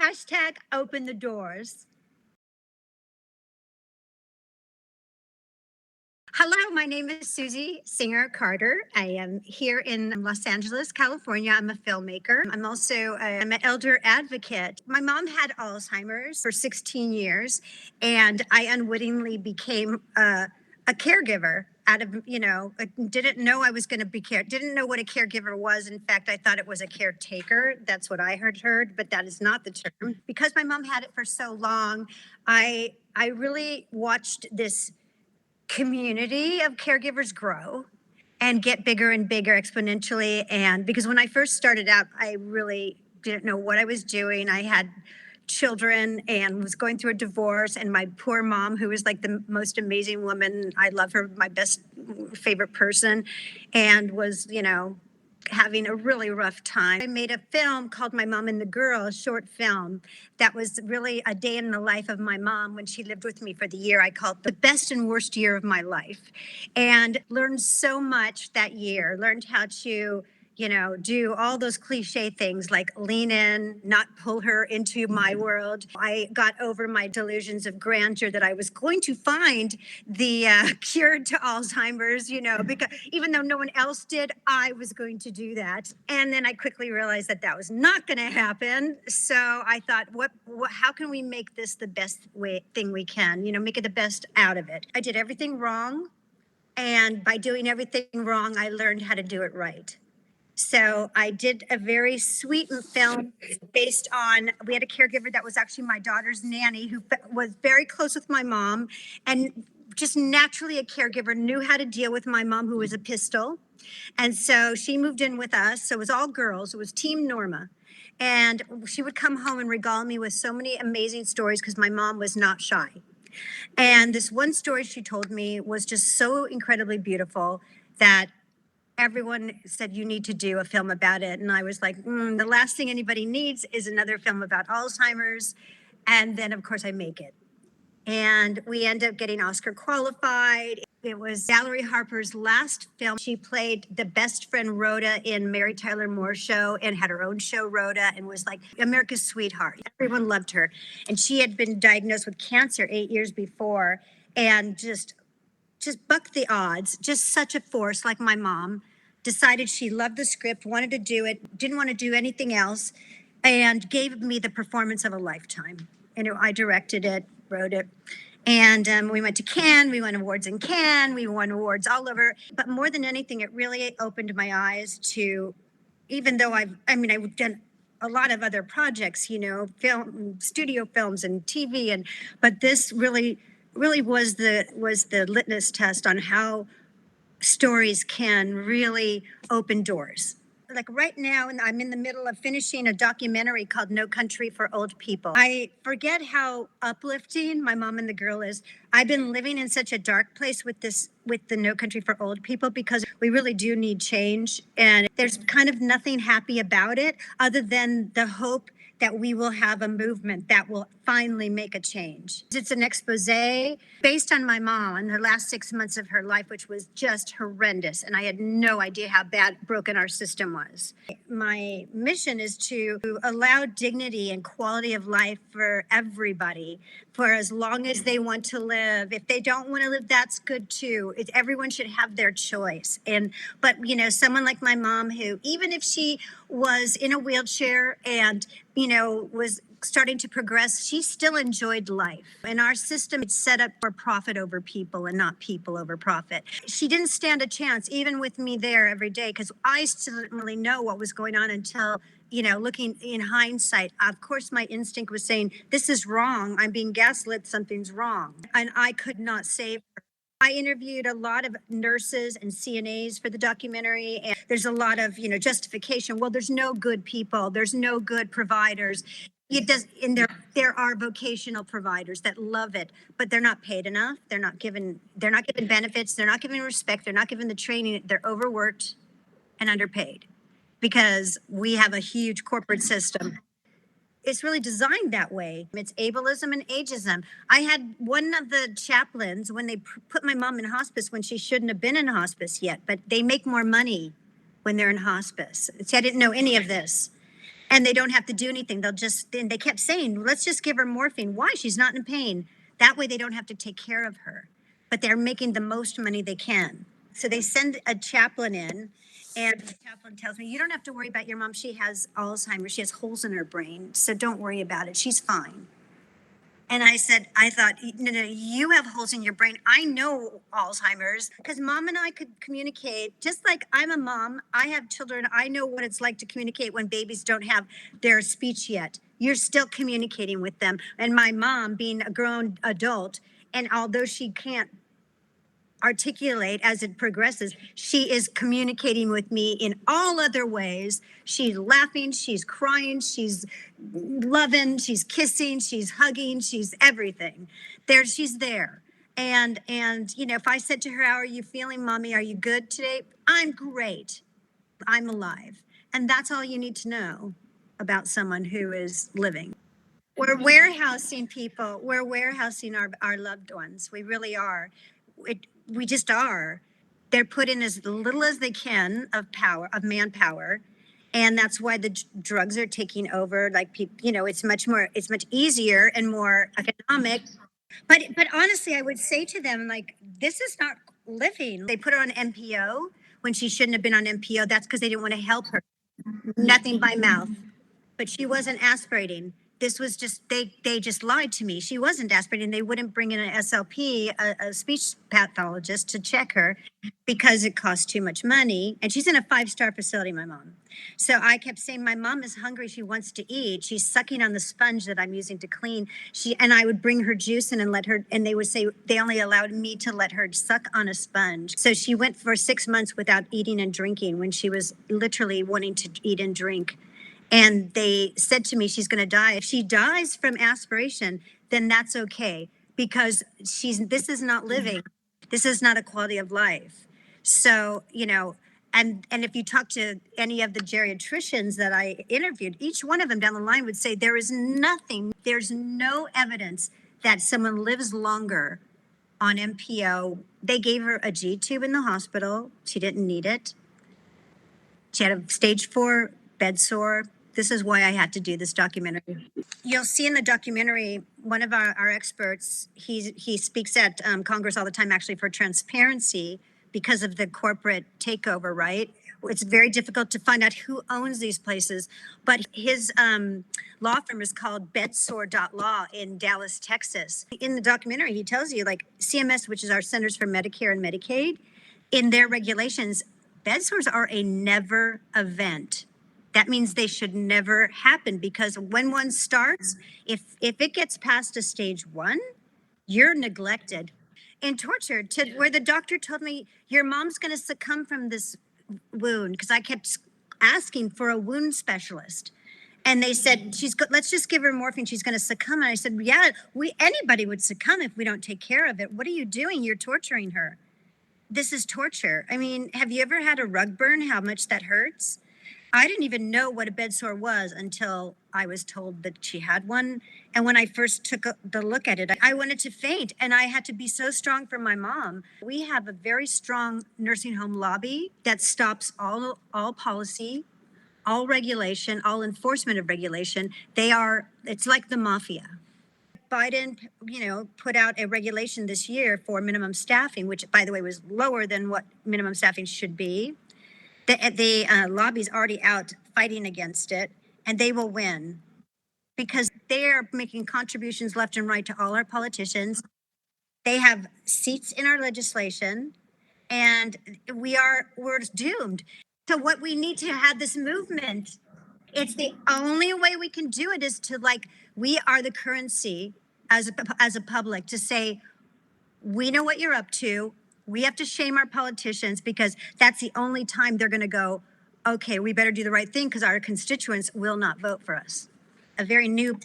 Hashtag open the doors. Hello, my name is Susie Singer Carter. I am here in Los Angeles, California. I'm a filmmaker. I'm an elder advocate. My mom had Alzheimer's for 16 years, and I unwittingly became a caregiver out of, I didn't know I was going to didn't know what a caregiver was. In fact, I thought it was a caretaker. That's what I heard, but that is not the term. Because my mom had it for so long, I really watched this community of caregivers grow and get bigger and bigger exponentially. And because when I first started out, I really didn't know what I was doing. I had children and was going through a divorce, and my poor mom, who was like the most amazing woman, I love her, my best favorite person, and was, having a really rough time. I made a film called My Mom and the Girl, a short film that was really a day in the life of my mom when she lived with me for the year. I called it the best and worst year of my life, and learned so much that year. Learned how to do all those cliche things like lean in, not pull her into my world. I got over my delusions of grandeur that I was going to find the cure to Alzheimer's, because even though no one else did, I was going to do that. And then I quickly realized that that was not going to happen. So I thought, how can we make this the best thing we can, make it the best out of it? I did everything wrong. And by doing everything wrong, I learned how to do it right. So I did a very sweet film based on, we had a caregiver that was actually my daughter's nanny who was very close with my mom and just naturally a caregiver, knew how to deal with my mom who was a pistol. And so she moved in with us. So it was all girls. It was Team Norma. And she would come home and regale me with so many amazing stories because my mom was not shy. And this one story she told me was just so incredibly beautiful that everyone said, you need to do a film about it. And I was like, the last thing anybody needs is another film about Alzheimer's. And then, of course, I make it. And we end up getting Oscar qualified. It was Valerie Harper's last film. She played the best friend Rhoda in Mary Tyler Moore's show and had her own show, Rhoda, and was like America's sweetheart. Everyone loved her. And she had been diagnosed with cancer 8 years before and just bucked the odds, just such a force like my mom, decided she loved the script, wanted to do it, didn't want to do anything else, and gave me the performance of a lifetime. And I directed it, wrote it. And we went to Cannes, we won awards in Cannes, we won awards all over. But more than anything, it really opened my eyes to, even though I've done a lot of other projects, film, studio films and TV, but this really was the litmus test on how stories can really open doors. Like right now, and I'm in the middle of finishing a documentary called No Country for Old People. I forget how uplifting My Mom and the Girl is. I've been living in such a dark place with the No Country for Old People because we really do need change. And there's kind of nothing happy about it other than the hope that we will have a movement that will finally make a change. It's an expose based on my mom and the last 6 months of her life, which was just horrendous. And I had no idea how broken our system was. My mission is to allow dignity and quality of life for everybody for as long as they want to live. If they don't want to live, that's good too. Everyone should have their choice. But someone like my mom, who even if she was in a wheelchair and was starting to progress, she still enjoyed life. And our system is set up for profit over people and not people over profit. She didn't stand a chance, even with me there every day, because I still didn't really know what was going on until, looking in hindsight. Of course, my instinct was saying, this is wrong. I'm being gaslit. Something's wrong. And I could not save her. I interviewed a lot of nurses and CNAs for the documentary, and there's a lot of, justification. Well, there's no good people. There's no good providers. And there are vocational providers that love it, but they're not paid enough. They're not given benefits. They're not given respect. They're not given the training. They're overworked and underpaid because we have a huge corporate system. It's really designed that way. It's ableism and ageism. I had one of the chaplains when they put my mom in hospice when she shouldn't have been in hospice yet, but they make more money when they're in hospice. See, I didn't know any of this. and they don't have to do anything. Then they kept saying, let's just give her morphine. Why? She's not in pain. That way they don't have to take care of her. But they're making the most money they can. So they send a chaplain in, and the chaplain tells me, you don't have to worry about your mom. She has Alzheimer's. She has holes in her brain. So don't worry about it. She's fine. And I thought, no, you have holes in your brain. I know Alzheimer's because mom and I could communicate. Just like I'm a mom, I have children. I know what it's like to communicate when babies don't have their speech yet. You're still communicating with them. And my mom, being a grown adult, and although she can't articulate as it progresses, she is communicating with me in all other ways. She's laughing, she's crying, she's loving, she's kissing, she's hugging, she's everything. She's there. And if I said to her, how are you feeling, mommy? Are you good today? I'm great. I'm alive. And that's all you need to know about someone who is living. We're warehousing people. We're warehousing our loved ones. We really are. We just are. They're put in as little as they can of manpower. And that's why the drugs are taking over. Like people, it's much easier and more economic. But honestly, I would say to them, like, this is not living. They put her on MPO when she shouldn't have been on MPO. That's because they didn't want to help her. Nothing by mouth. But she wasn't aspirating. This was just, they just lied to me. She wasn't aspirating. They wouldn't bring in an SLP, a speech pathologist, to check her because it costs too much money. And she's in a 5-star facility, my mom. So I kept saying, my mom is hungry. She wants to eat. She's sucking on the sponge that I'm using to clean. And I would bring her juice in and let her, and they would say they only allowed me to let her suck on a sponge. So she went for 6 months without eating and drinking when she was literally wanting to eat and drink. And they said to me, she's going to die. If she dies from aspiration, then that's okay, because this is not living. This is not a quality of life. So, and if you talk to any of the geriatricians that I interviewed, each one of them down the line would say there's no evidence that someone lives longer on MPO. They gave her a G tube in the hospital. She didn't need it. She had a stage 4 bed sore. This is why I had to do this documentary. You'll see in the documentary, one of our experts, he speaks at Congress all the time, actually, for transparency because of the corporate takeover, right? It's very difficult to find out who owns these places. But his law firm is called bedsore.law in Dallas, Texas. In the documentary, he tells you, like, CMS, which is our Centers for Medicare and Medicaid, in their regulations, bed sores are a never event. That means they should never happen, because when one starts, if it gets past a stage 1, you're neglected and tortured to where the doctor told me, your mom's going to succumb from this wound, because I kept asking for a wound specialist. And they said, let's just give her morphine. She's going to succumb. And I said, yeah, anybody would succumb if we don't take care of it. What are you doing? You're torturing her. This is torture. I mean, have you ever had a rug burn? How much that hurts? I didn't even know what a bed sore was until I was told that she had one. And when I first took the look at it, I wanted to faint, and I had to be so strong for my mom. We have a very strong nursing home lobby that stops all policy, all regulation, all enforcement of regulation. It's like the mafia. Biden, put out a regulation this year for minimum staffing, which, by the way, was lower than what minimum staffing should be. The lobby's already out fighting against it, and they will win because they are making contributions left and right to all our politicians. They have seats in our legislation, and we're doomed. So what we need to have this movement. It's the only way we can do it is to, like, we are the currency as a public, to say, we know what you're up to. We have to shame our politicians, because that's the only time they're going to go, okay, we better do the right thing, because our constituents will not vote for us. A very new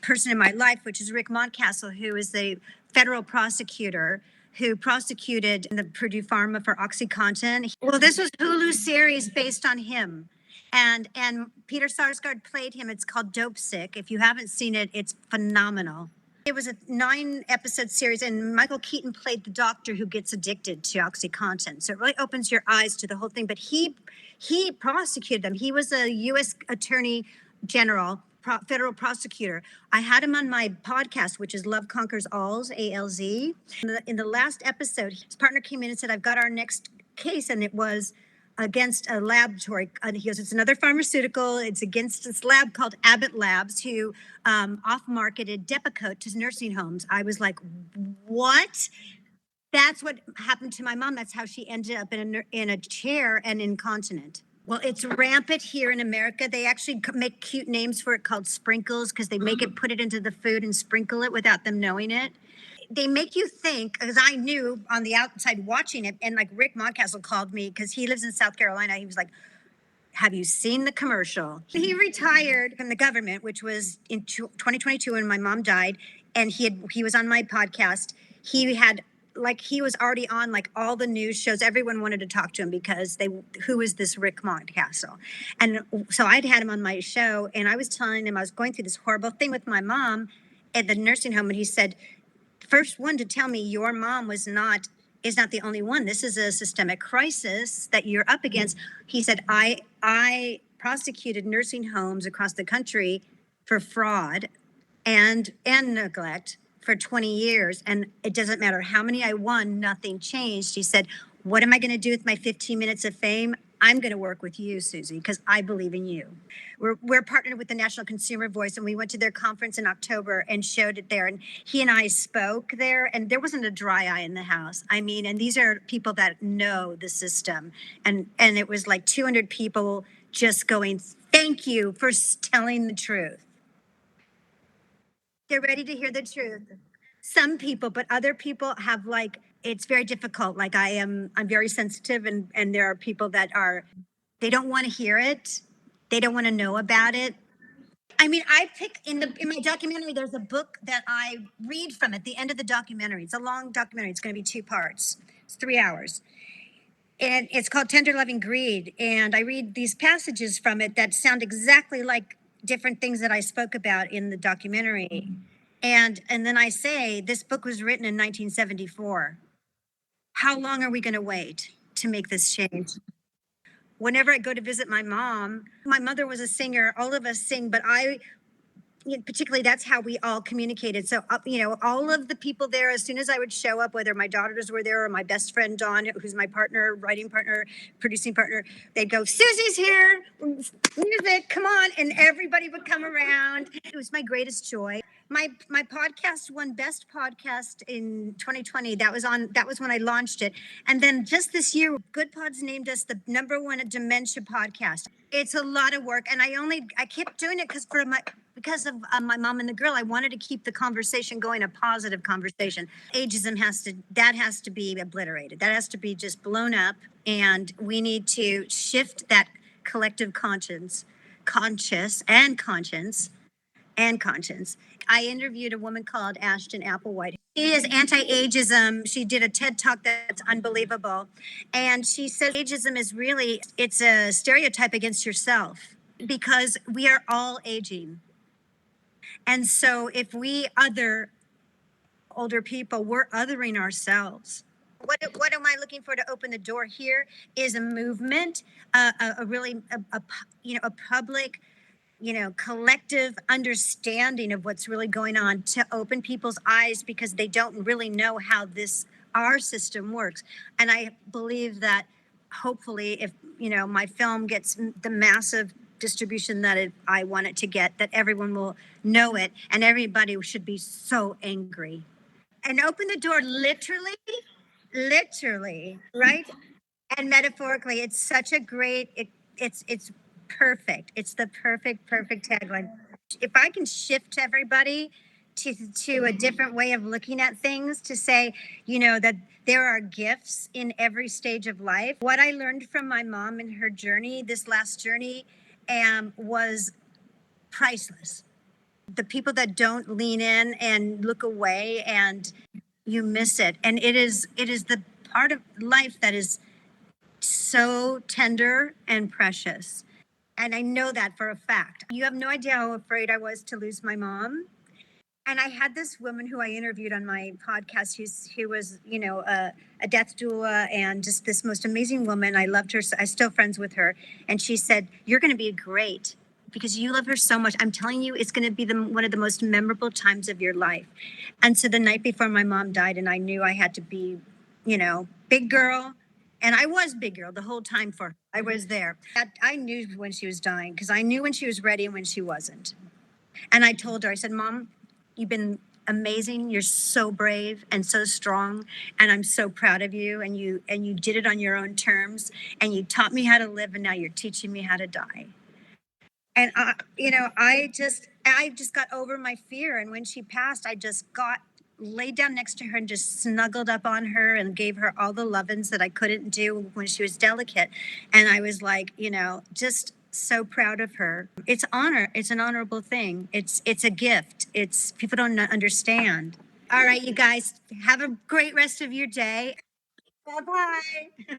person in my life, which is Rick Montcastle, who is the federal prosecutor who prosecuted the Purdue Pharma for OxyContin. Well, this was Hulu's series based on him. And Peter Sarsgaard played him. It's called Dope Sick. If you haven't seen it, it's phenomenal. It was a 9-episode series, and Michael Keaton played the doctor who gets addicted to OxyContin. So it really opens your eyes to the whole thing. But he prosecuted them. He was a U.S. attorney federal prosecutor. I had him on my podcast, which is Love Conquers Alls, ALZ. In the last episode, his partner came in and said, I've got our next case, and it was against a laboratory. And he goes, it's another pharmaceutical. It's against this lab called Abbott Labs, who off-marketed Depakote to nursing homes. I was like, what? That's what happened to my mom. That's how she ended up in a chair and incontinent. Well, it's rampant here in America. They actually make cute names for it called sprinkles, because they make it, put it into the food and sprinkle it without them knowing it. They make you think, because I knew on the outside watching it, and like Rick Moncastle called me because he lives in South Carolina. He was like, have you seen the commercial? He retired from the government, which was in 2022 when my mom died, and he was on my podcast. He was already on like all the news shows. Everyone wanted to talk to him because who is this Rick Moncastle? And so I'd had him on my show, and I was telling him I was going through this horrible thing with my mom at the nursing home, and he said, first one to tell me your mom is not the only one. This is a systemic crisis that you're up against. He said, I prosecuted nursing homes across the country for fraud and neglect for 20 years. And it doesn't matter how many I won, nothing changed. He said, what am I going to do with my 15 minutes of fame? I'm going to work with you, Susie, because I believe in you. We're partnered with the National Consumer Voice, and we went to their conference in October and showed it there. And he and I spoke there, and there wasn't a dry eye in the house. I mean, and these are people that know the system. And it was like 200 people just going, thank you for telling the truth. They're ready to hear the truth. Some people, but other people have it's very difficult. Like I'm very sensitive, and there are people that they don't want to hear it. They don't want to know about it. I mean, I pick in my documentary, there's a book that I read from at the end of the documentary. It's a long documentary. It's going to be 2 parts. It's 3 hours. And it's called Tender Loving Greed. And I read these passages from it that sound exactly like different things that I spoke about in the documentary. And then I say, this book was written in 1974. How long are we going to wait to make this change? Whenever I go to visit my mother was a singer. All of us sing, but particularly that's how we all communicated. So, all of the people there, as soon as I would show up, whether my daughters were there or my best friend, Dawn, who's my partner, writing partner, producing partner, they'd go, Susie's here, music, come on. And everybody would come around. It was my greatest joy. My podcast won Best Podcast in 2020. That was when I launched it. And then just this year, Good Pods named us the #1 dementia podcast. It's a lot of work. And I kept doing it because of my mom and the girl. I wanted to keep the conversation going, a positive conversation. Ageism has to be obliterated. That has to be just blown up. And we need to shift that collective conscience. I interviewed a woman called Ashton Applewhite. She is anti-ageism. She did a TED Talk that's unbelievable. And she says ageism is it's a stereotype against yourself, because we are all aging. And so if we other older people, we're othering ourselves. What am I looking for to open the door here is a movement, a public, collective understanding of what's really going on, to open people's eyes, because they don't really know how our system works. And I believe that hopefully if, my film gets the massive distribution that I want it to get, that everyone will know it, and everybody should be so angry. And open the door literally, right? And metaphorically. It's such a great, it's perfect. It's the perfect tagline. If I can shift everybody to a different way of looking at things, to say, that there are gifts in every stage of life. What I learned from my mom and her journey, this last journey, was priceless. The people that don't lean in and look away, and you miss it. And it is the part of life that is so tender and precious. And I know that for a fact. You have no idea how afraid I was to lose my mom. And I had this woman who I interviewed on my podcast who was, a death doula, and just this most amazing woman. I loved her. I'm still friends with her. And she said, you're going to be great because you love her so much. I'm telling you, it's going to be one of the most memorable times of your life. And so the night before my mom died, and I knew I had to be, big girl. And I was big girl the whole time for her. I was there. I knew when she was dying because I knew when she was ready and when she wasn't. And I told her, I said, Mom, you've been amazing. You're so brave and so strong. And I'm so proud of you. And you did it on your own terms. And you taught me how to live. And now you're teaching me how to die. And I just got over my fear. And when she passed, I just laid down next to her and just snuggled up on her and gave her all the lovin's that I couldn't do when she was delicate. And I was like, just so proud of her. It's honor. It's an honorable thing. It's a gift. It's people don't understand. All right, you guys, have a great rest of your day. Bye bye.